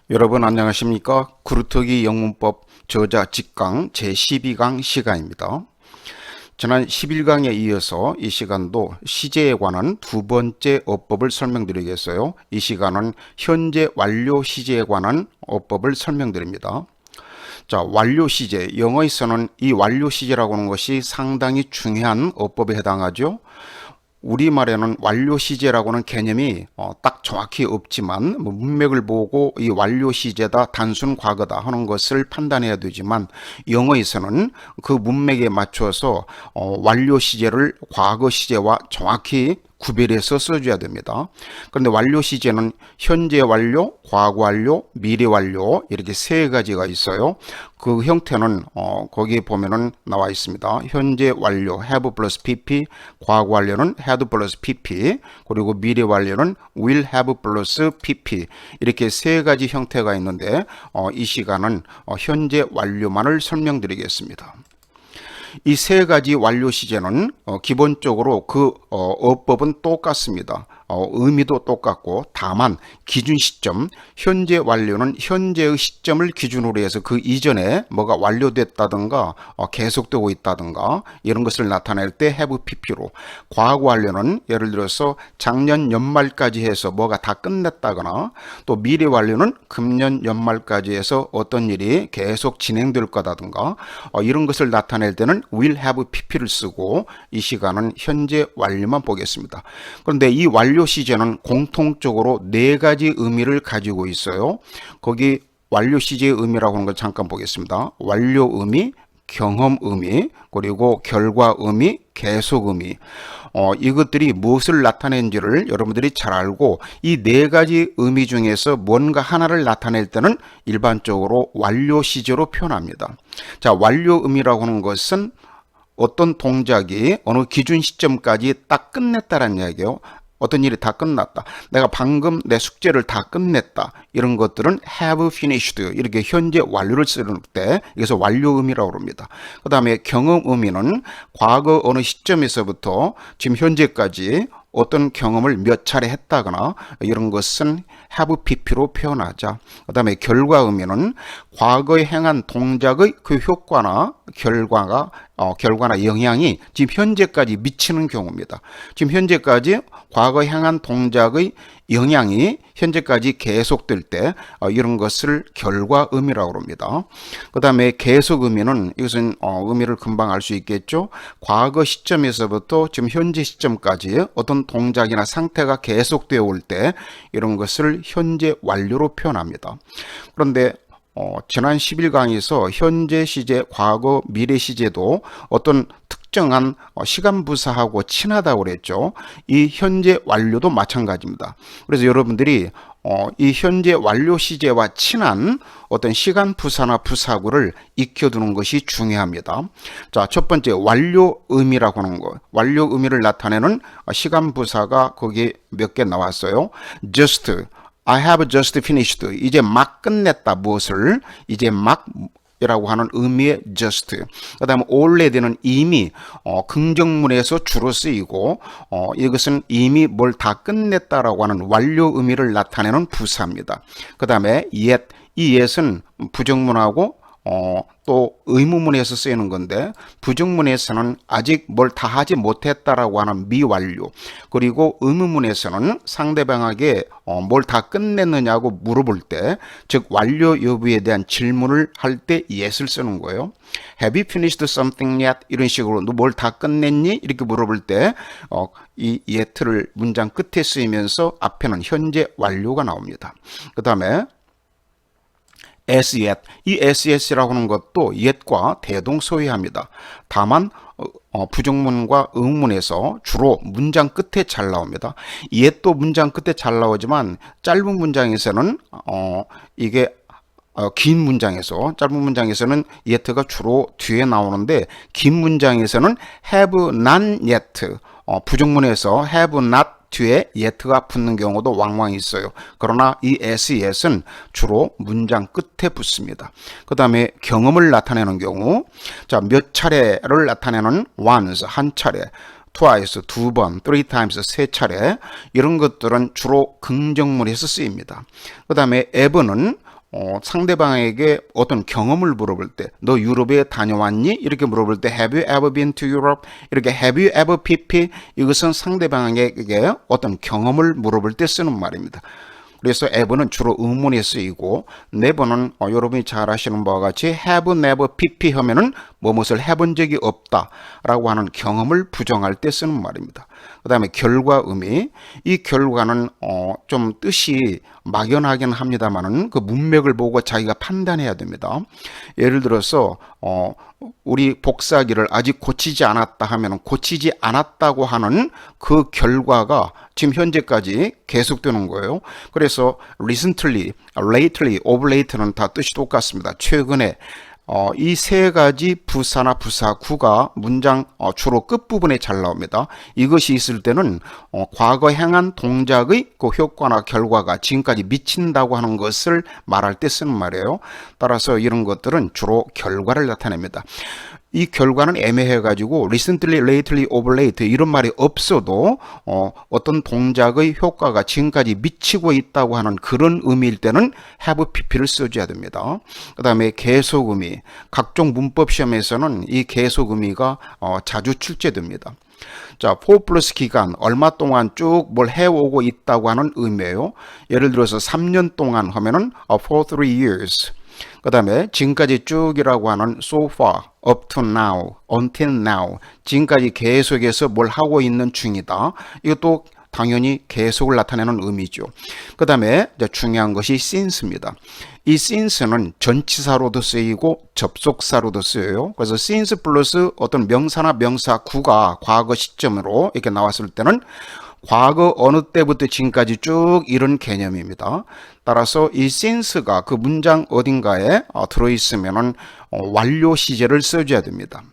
여러분 안녕하십니까? 구루터기 영문법 저자 직강 제12강 시간입니다. 지난 11강에 이어서 이 시간도 시제에 관한 두 번째 어법을 설명드리겠어요. 이 시간은 현재 완료 시제에 관한 어법을 설명드립니다. 자, 완료 시제, 영어에서는 이 완료 시제라고 하는 것이 상당히 중요한 어법에 해당하죠. 우리말에는 완료 시제라고 하는 개념이 딱 정확히 없지만 문맥을 보고 이 완료 시제다, 단순 과거다 하는 것을 판단해야 되지만 영어에서는 그 문맥에 맞춰서 완료 시제를 과거 시제와 정확히 구별해서 써줘야 됩니다. 그런데 완료 시제는 현재 완료, 과거 완료, 미래 완료 이렇게 세 가지가 있어요. 그 형태는 거기에 보면은 나와 있습니다. 현재 완료 have 플러스 pp, 과거 완료는 had 플러스 pp, 그리고 미래 완료는 will have 플러스 pp 이렇게 세 가지 형태가 있는데 이 시간은 현재 완료만을 설명드리겠습니다. 이 세 가지 완료 시제는 기본적으로 그 어법은 똑같습니다. 의미도 똑같고 다만 기준 시점, 현재 완료는 현재의 시점을 기준으로 해서 그 이전에 뭐가 완료됐다든가 계속되고 있다든가 이런 것을 나타낼 때 have pp로, 과거 완료는 예를 들어서 작년 연말까지 해서 뭐가 다 끝냈다거나 또 미래 완료는 금년 연말까지 해서 어떤 일이 계속 진행될 거다든가 이런 것을 나타낼 때는 will have pp를 쓰고 이 시간은 현재 완료만 보겠습니다. 그런데 이 완료 시제는 공통적으로 네 가지 의미를 가지고 있어요. 거기 완료 시제의 의미라고 하는 걸 잠깐 보겠습니다. 완료 의미, 경험 의미, 그리고 결과 의미, 계속 의미. 이것들이 무엇을 나타내는지를 여러분들이 잘 알고 이 네 가지 의미 중에서 뭔가 하나를 나타낼 때는 일반적으로 완료 시제로 표현합니다. 자, 완료 의미라고 하는 것은 어떤 동작이 어느 기준 시점까지 딱 끝냈다라는 이야기예요. 어떤 일이 다 끝났다. 내가 방금 내 숙제를 다 끝냈다. 이런 것들은 have finished 이렇게 현재 완료를 쓰는 때 여기서 완료 의미라고 합니다. 그 다음에 경험 의미는 과거 어느 시점에서부터 지금 현재까지 어떤 경험을 몇 차례 했다거나 이런 것은 have pp로 표현하자. 그 다음에 결과 의미는 과거에 행한 동작의 그 효과나 결과나 영향이 지금 현재까지 미치는 경우입니다. 지금 현재까지 과거에 행한 동작의 영향이 현재까지 계속될 때 이런 것을 결과 의미라고 합니다. 그 다음에 계속 의미는 이것은 의미를 금방 알 수 있겠죠. 과거 시점에서부터 지금 현재 시점까지 어떤 동작이나 상태가 계속되어 올 때 이런 것을 현재 완료로 표현합니다. 그런데 지난 11강에서 현재 시제, 과거, 미래 시제도 어떤 특정한 시간 부사하고 친하다고 그랬죠. 이 현재 완료도 마찬가지입니다. 그래서 여러분들이 이 현재 완료 시제와 친한 어떤 시간 부사나 부사구를 익혀두는 것이 중요합니다. 자, 첫 번째 완료 의미라고 하는 거. 완료 의미를 나타내는 시간 부사가 거기 몇 개 나왔어요. just, I have just finished. 이제 막 끝냈다. 무엇을? 이제 막 이라고 하는 의미의 just. 그 다음에 already는 이미 긍정문에서 주로 쓰이고 이것은 이미 뭘 다 끝냈다라고 하는 완료 의미를 나타내는 부사입니다. 그 다음에 yet, 이 yet은 부정문하고 또 의문문에서 쓰이는 건데 부정문에서는 아직 뭘 다 하지 못했다라고 하는 미완료, 그리고 의문문에서는 상대방에게 뭘 다 끝냈느냐고 물어볼 때, 즉 완료 여부에 대한 질문을 할 때 yet을 쓰는 거예요. Have you finished something yet? 이런 식으로 너 뭘 다 끝냈니? 이렇게 물어볼 때 이 yet를 문장 끝에 쓰이면서 앞에는 현재 완료가 나옵니다. 그 다음에 as yet, 이 as yet이라고 하는 것도 yet과 대동소이합니다. 다만 부정문과 의문에서 주로 문장 끝에 잘 나옵니다. yet도 문장 끝에 잘 나오지만 짧은 문장에서는 이게 긴 문장에서, 짧은 문장에서는 yet가 주로 뒤에 나오는데 긴 문장에서는 have not yet, 부정문에서 have not 뒤에 yet가 붙는 경우도 왕왕 있어요. 그러나 이 as yet은 주로 문장 끝에 붙습니다. 그 다음에 경험을 나타내는 경우, 자, 몇 차례를 나타내는 once, 한 차례, twice, 두 번, three times, 세 차례, 이런 것들은 주로 긍정문에서 쓰입니다. 그 다음에 ever는 상대방에게 어떤 경험을 물어볼 때, 너 유럽에 다녀왔니? 이렇게 물어볼 때 have you ever been to Europe? 이렇게 have you ever pp? 이것은 상대방에게 어떤 경험을 물어볼 때 쓰는 말입니다. 그래서 ever는 주로 의문에 쓰이고 never는 여러분이 잘 아시는 바와 같이 have never pp 하면은 무엇을 해본 적이 없다 라고 하는 경험을 부정할 때 쓰는 말입니다. 그 다음에 결과 의미, 이 결과는 좀 뜻이 막연하긴 합니다만은 그 문맥을 보고 자기가 판단해야 됩니다. 예를 들어서 우리 복사기를 아직 고치지 않았다 하면 고치지 않았다고 하는 그 결과가 지금 현재까지 계속되는 거예요. 그래서 recently, lately, of late는 다 뜻이 똑같습니다. 최근에 이 세 가지 부사나 부사구가 문장 주로 끝부분에 잘 나옵니다. 이것이 있을 때는 과거 행한 동작의 그 효과나 결과가 지금까지 미친다고 하는 것을 말할 때 쓰는 말이에요. 따라서 이런 것들은 주로 결과를 나타냅니다. 이 결과는 애매해가지고 recently, lately, of late 이런 말이 없어도 어떤 동작의 효과가 지금까지 미치고 있다고 하는 그런 의미일 때는 have pp를 써줘야 됩니다. 그 다음에 계속 의미, 각종 문법 시험에서는 이 계속 의미가 자주 출제됩니다. 자, for 플러스 기간, 얼마 동안 쭉 뭘 해오고 있다고 하는 의미예요. 예를 들어서 3년 동안 하면은 for 3 years. 그 다음에 지금까지 쭉이라고 하는 so far, up to now, until now. 지금까지 계속해서 뭘 하고 있는 중이다. 이것도 당연히 계속을 나타내는 의미죠. 그 다음에 중요한 것이 since입니다. 이 since는 전치사로도 쓰이고 접속사로도 쓰여요. 그래서 since 플러스 어떤 명사나 명사구가 과거 시점으로 이렇게 나왔을 때는 과거 어느 때부터 지금까지 쭉 이런 개념입니다. 따라서 이 since가 그 문장 어딘가에 들어있으면은 완료 시제를 써줘야 됩니다.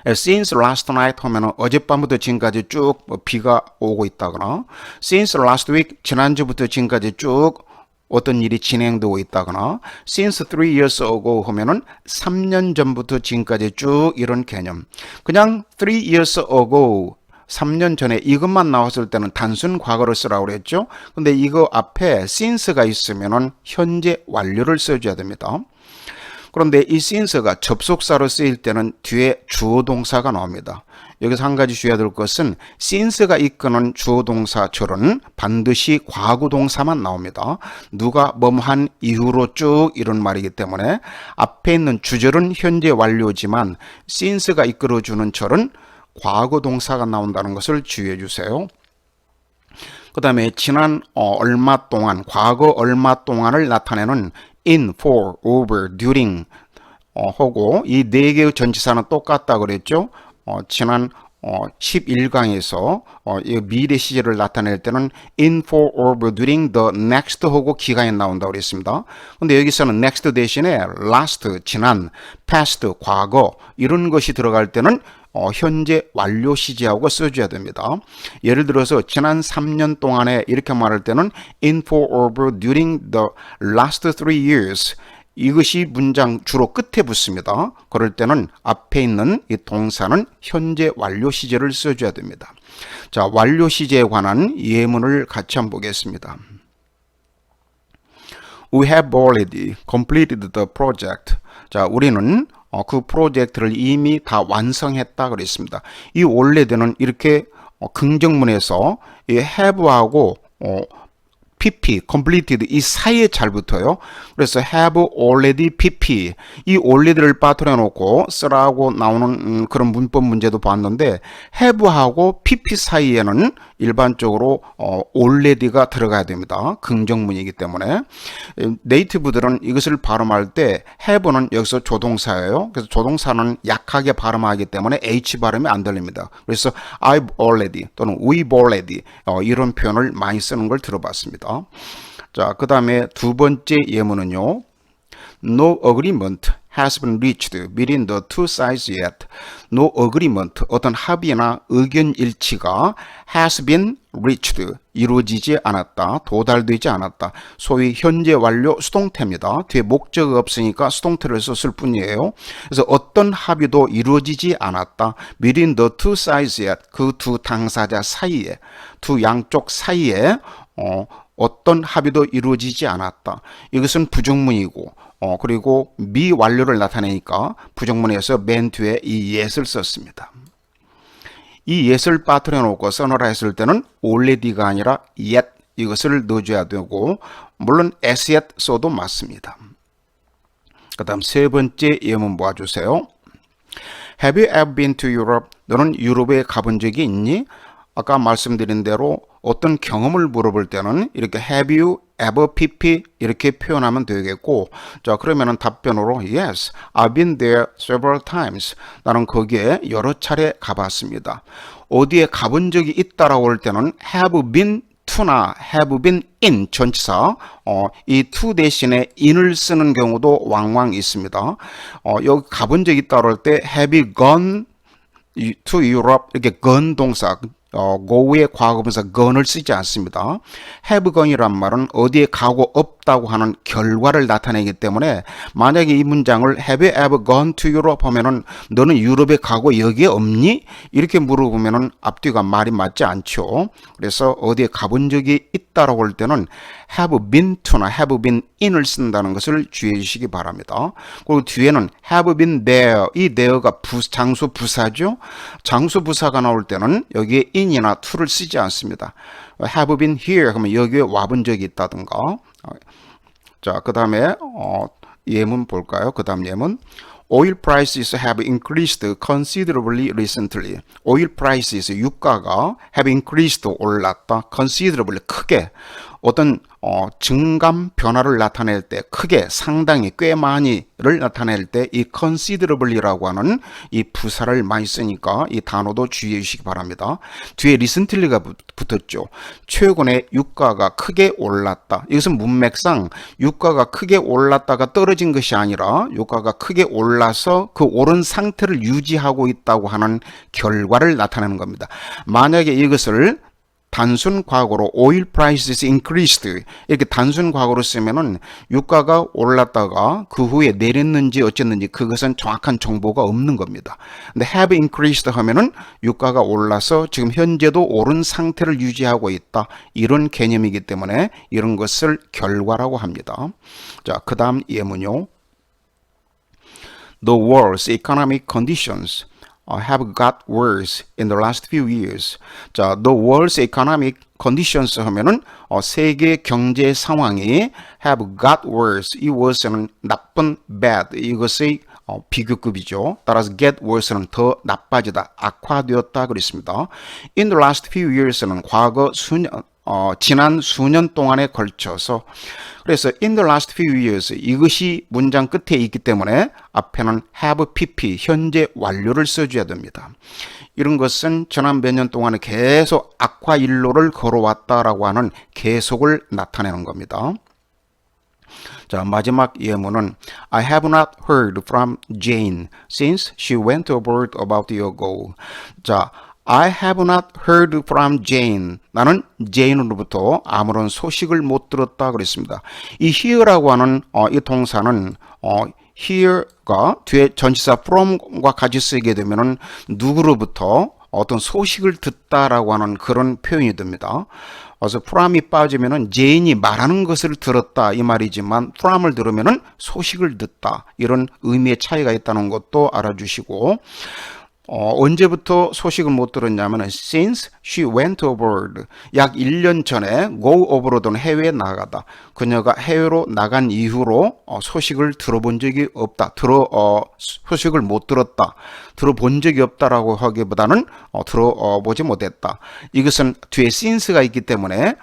Since last night 하면은 어젯밤부터 지금까지 쭉 비가 오고 있다거나, since last week 지난주부터 지금까지 쭉 어떤 일이 진행되고 있다거나, since 3 years ago 하면은 3년 전부터 지금까지 쭉 이런 개념. 그냥 3 years ago 3년 전에 이것만 나왔을 때는 단순 과거를 쓰라고 그랬죠. 근데 이거 앞에 since가 있으면은 현재 완료를 써줘야 됩니다. 그런데 이 since가 접속사로 쓰일 때는 뒤에 주어 동사가 나옵니다. 여기서 한 가지 주의해야 될 것은 since가 이끄는 주어 동사절은 반드시 과거 동사만 나옵니다. 누가 뭐한 이후로 쭉 이런 말이기 때문에 앞에 있는 주절은 현재 완료지만 since가 이끌어주는 절은 과거 동사가 나온다는 것을 주의해 주세요. 그 다음에 지난 얼마 동안, 과거 얼마 동안을 나타내는 in, for, over, during 하고 이 네 개의 전치사는 똑같다 그랬죠. 지난 11강에서 이 미래 시제를 나타낼 때는 in, for, over, during, the next 하고 기간이 나온다고 그랬습니다. 근데 여기서는 next 대신에 last, 지난, past, 과거 이런 것이 들어갈 때는 현재 완료 시제하고 써줘야 됩니다. 예를 들어서 지난 3년 동안에 이렇게 말할 때는 in, for, over, during the last 3 years 이것이 문장 주로 끝에 붙습니다. 그럴 때는 앞에 있는 이 동사는 현재 완료 시제를 써줘야 됩니다. 자, 완료 시제에 관한 예문을 같이 한번 보겠습니다. We have already completed the project. 자, 우리는 그 프로젝트를 이미 다 완성했다 그랬습니다. 이 already는 이렇게 긍정문에서 이 have하고 pp, completed 이 사이에 잘 붙어요. 그래서 have already pp 이 already를 빠뜨려 놓고 쓰라고 나오는 그런 문법 문제도 봤는데 have하고 pp 사이에는 일반적으로 already가 들어가야 됩니다. 긍정문이기 때문에 네이티브들은 이것을 발음할 때 have는 여기서 조동사예요. 그래서 조동사는 약하게 발음하기 때문에 h 발음이 안 들립니다. 그래서 I've already 또는 we've already 이런 표현을 많이 쓰는 걸 들어봤습니다. 자, 그 다음에 두 번째 예문은요. No agreement has been reached between the two sides yet. No agreement, 어떤 합의나 의견 일치가 has been reached, 이루어지지 않았다, 도달되지 않았다. 소위 현재 완료 수동태입니다. 뒤에 목적이 없으니까 수동태를 썼을 뿐이에요. 그래서 어떤 합의도 이루어지지 않았다. between the two sides yet, 그 두 당사자 사이에, 두 양쪽 사이에 어떤 합의도 이루어지지 않았다. 이것은 부정문이고 그리고 미완료를 나타내니까 부정문에서 맨 뒤에 이 yet을 썼습니다. 이 yet을 빠뜨려 놓고 써놓으라 했을 때는 already가 아니라 yet 이것을 넣어줘야 되고 물론 as yet 써도 맞습니다. 그 다음 세 번째 예문 봐주세요. Have you ever been to Europe? 너는 유럽에 가본 적이 있니? 아까 말씀드린 대로 어떤 경험을 물어볼 때는 이렇게 have you ever pp 이렇게 표현하면 되겠고, 자 그러면은 답변으로 yes, I've been there several times. 나는 거기에 여러 차례 가봤습니다. 어디에 가본 적이 있다라고 할 때는 have been to나 have been in 전치사 이 to 대신에 in을 쓰는 경우도 왕왕 있습니다. 여기 가본 적 있다고 할 때 have you gone to Europe 이렇게 gone 동사 go의 과거분사 gone을 쓰지 않습니다. have gone이란 말은 어디에 가고 없다고 하는 결과를 나타내기 때문에 만약에 이 문장을 have you ever gone to Europe 하면은 너는 유럽에 가고 여기에 없니? 이렇게 물어보면은 앞뒤가 말이 맞지 않죠. 그래서 어디에 가본 적이 있다라고 할 때는 have been to나 have been in을 쓴다는 것을 주의해 주시기 바랍니다. 그리고 뒤에는 have been there 이 there가 장수 부사죠. 장수 부사가 나올 때는 여기에 in이나 to를 쓰지 않습니다. have been here 하면 여기에 와본 적이 있다든가. 자, 그 다음에 예문 볼까요? 그 다음 예문. Oil prices have increased considerably recently. Oil prices 유가가 have increased 올랐다. considerably 크게. 어떤 증감 변화를 나타낼 때 크게 상당히 꽤 많이를 나타낼 때 이 considerably라고 하는 이 부사를 많이 쓰니까 이 단어도 주의해 주시기 바랍니다. 뒤에 recently가 붙었죠. 최근에 유가가 크게 올랐다. 이것은 문맥상 유가가 크게 올랐다가 떨어진 것이 아니라 유가가 크게 올라서 그 오른 상태를 유지하고 있다고 하는 결과를 나타내는 겁니다. 만약에 이것을 단순 과거로 oil prices increased 이렇게 단순 과거로 쓰면은 유가가 올랐다가 그 후에 내렸는지 어쨌는지 그것은 정확한 정보가 없는 겁니다. 근데 have increased 하면은 유가가 올라서 지금 현재도 오른 상태를 유지하고 있다. 이런 개념이기 때문에 이런 것을 결과라고 합니다. 자, 그다음 예문요. The world's economic conditions have got worse in the last few years. 자, the world's economic conditions 하면은 세계 경제 상황이 have got worse. 이 worse는 나쁜 bad 이것의 비교급이죠. 따라서 get worse는 더 나빠지다, 악화되었다 그랬습니다. In the last few years는 과거 지난 수년 동안에 걸쳐서 그래서 in the last few years 이것이 문장 끝에 있기 때문에 앞에는 have pp 현재 완료를 써줘야 됩니다. 이런 것은 지난 몇 년 동안에 계속 악화 일로를 걸어왔다라고 하는 계속을 나타내는 겁니다. 자, 마지막 예문은 I have not heard from Jane since she went abroad about a year ago. 자, I have not heard from Jane. 나는 제인으로부터 아무런 소식을 못 들었다 그랬습니다. 이 hear라고 하는 이 동사는 hear가 뒤에 전치사 from과 같이 쓰게 되면은 누구로부터 어떤 소식을 듣다라고 하는 그런 표현이 됩니다. 그래서 from이 빠지면은 제인이 말하는 것을 들었다 이 말이지만 from을 들으면은 소식을 듣다 이런 의미의 차이가 있다는 것도 알아주시고 언제부터 소식을 못 들었냐면 since she went abroad 약 1년 전에 go abroad는 해외에 나가다 그녀가 해외로 나간 이후로 소식을 들어본 적이 없다 소식을 못 들었다 들어본 적이 없다라고 하기보다는 들어보지 못했다 이것은 뒤에 since가 있기 때문에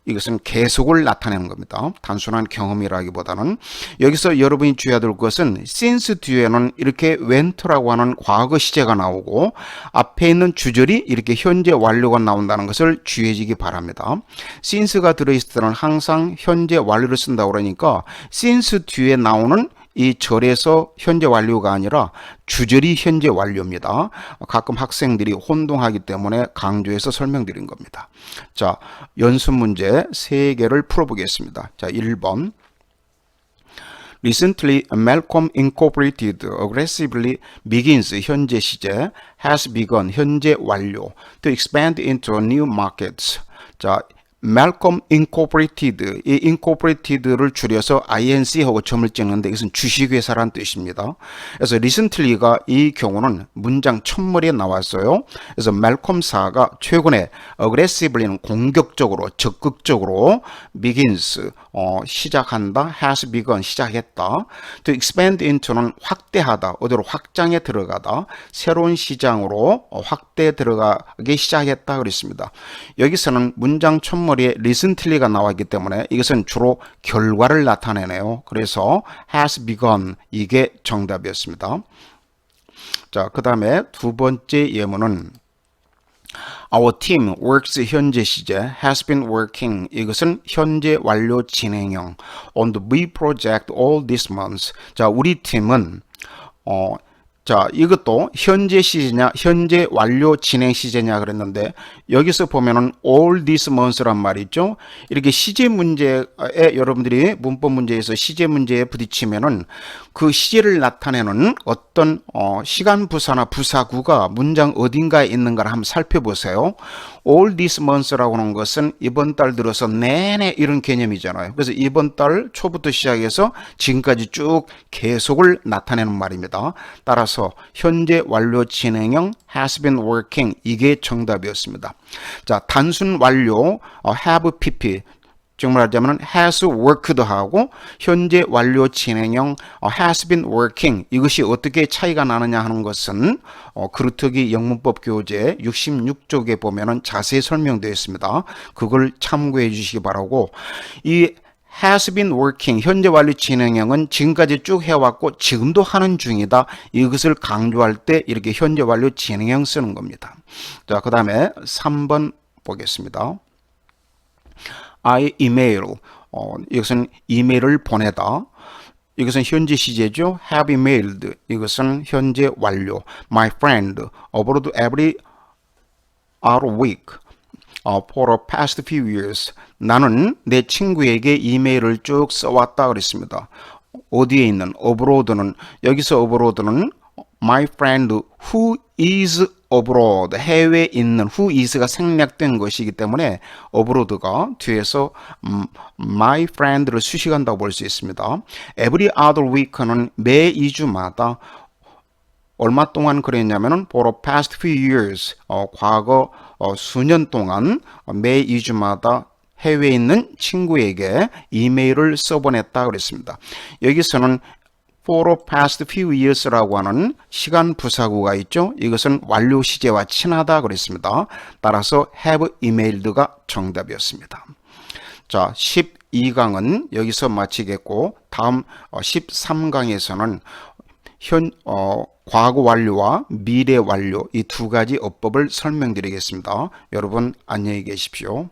이것은 계속을 나타내는 겁니다. 단순한 경험이라기보다는 여기서 여러분이 주의해야 될 것은 since 뒤에는 이렇게 went라고 하는 과거 시제가 나오고 앞에 있는 주절이 이렇게 현재 완료가 나온다는 것을 주의해주기 바랍니다. since가 들어있을 때는 항상 현재 완료를 쓴다고 그러니까 since 뒤에 나오는 이 절에서 현재 완료가 아니라 주절이 현재 완료입니다. 가끔 학생들이 혼동하기 때문에 강조해서 설명드린 겁니다. 자, 연습 문제 3개를 풀어보겠습니다. 자, 1번. Recently, Malcolm Incorporated aggressively begins 현재 시제, has begun 현재 완료, to expand into new markets. 자, Malcolm Incorporated, 이 Incorporated를 줄여서 INC하고 점을 찍는데 이것은 주식회사란 뜻입니다. 그래서 recently가 이 경우는 문장 첫머리에 나왔어요. 그래서 Malcolm사가 최근에 aggressively는 공격적으로, 적극적으로 begins, 시작한다, has begun, 시작했다. to expand into는 확대하다, 어디로 확장에 들어가다, 새로운 시장으로 확대 들어가기 시작했다 그랬습니다. 여기서는 문장 첫머리에 recently가 나왔기 때문에 이것은 주로 결과를 나타내네요. 그래서 has begun, 이게 정답이었습니다. 자, 그 다음에 두 번째 예문은 Our team works 현재 시제 has been working, 이것은 현재 완료 진행형 on the B project all this month. 자, 우리 팀은 자, 이것도 현재 시제냐, 현재 완료 진행 시제냐 그랬는데 여기서 보면은 all this month란 말이죠. 이렇게 시제 문제에 여러분들이 문법 문제에서 시제 문제에 부딪히면은 그 시제를 나타내는 어떤 시간 부사나 부사구가 문장 어딘가에 있는가를 한번 살펴보세요. all this months라고 하는 것은 이번 달 들어서 내내 이런 개념이잖아요. 그래서 이번 달 초부터 시작해서 지금까지 쭉 계속을 나타내는 말입니다. 따라서 현재 완료 진행형 has been working, 이게 정답이었습니다. 자, 단순 완료 have pp, 정말 하자면 has worked 하고 현재 완료 진행형 has been working, 이것이 어떻게 차이가 나느냐 하는 것은 그루터기 영문법 교재 66쪽에 보면은 자세히 설명되어 있습니다. 그걸 참고해 주시기 바라고, 이 has been working, 현재 완료 진행형은 지금까지 쭉 해왔고 지금도 하는 중이다, 이것을 강조할 때 이렇게 현재 완료 진행형 쓰는 겁니다. 자, 그 다음에 3번 보겠습니다. I email, 이것은 이메일을 보내다, 이것은 현재 시제죠. have emailed, 이것은 현재 완료. My friend abroad every other week for the past few years, 나는 내 친구에게 이메일을 쭉 써왔다 그랬습니다. 어디에 있는 abroad는, 여기서 abroad는 my friend who is abroad, 해외에 있는 who is가 생략된 것이기 때문에 abroad가 뒤에서 my friend를 수식한다고 볼 수 있습니다. every other week는 매 2주마다 얼마 동안 그랬냐면은 for the past few years, 과거 수년 동안 매 2주마다 해외에 있는 친구에게 이메일을 써보냈다 그랬습니다. 여기서는 for the past few years라고 하는 시간 부사구가 있죠. 이것은 완료 시제와 친하다 그랬습니다. 따라서 have emailed가 정답이었습니다. 자, 12강은 여기서 마치겠고 다음 13강에서는 과거 완료와 미래 완료, 이 두 가지 어법을 설명드리겠습니다. 여러분 안녕히 계십시오.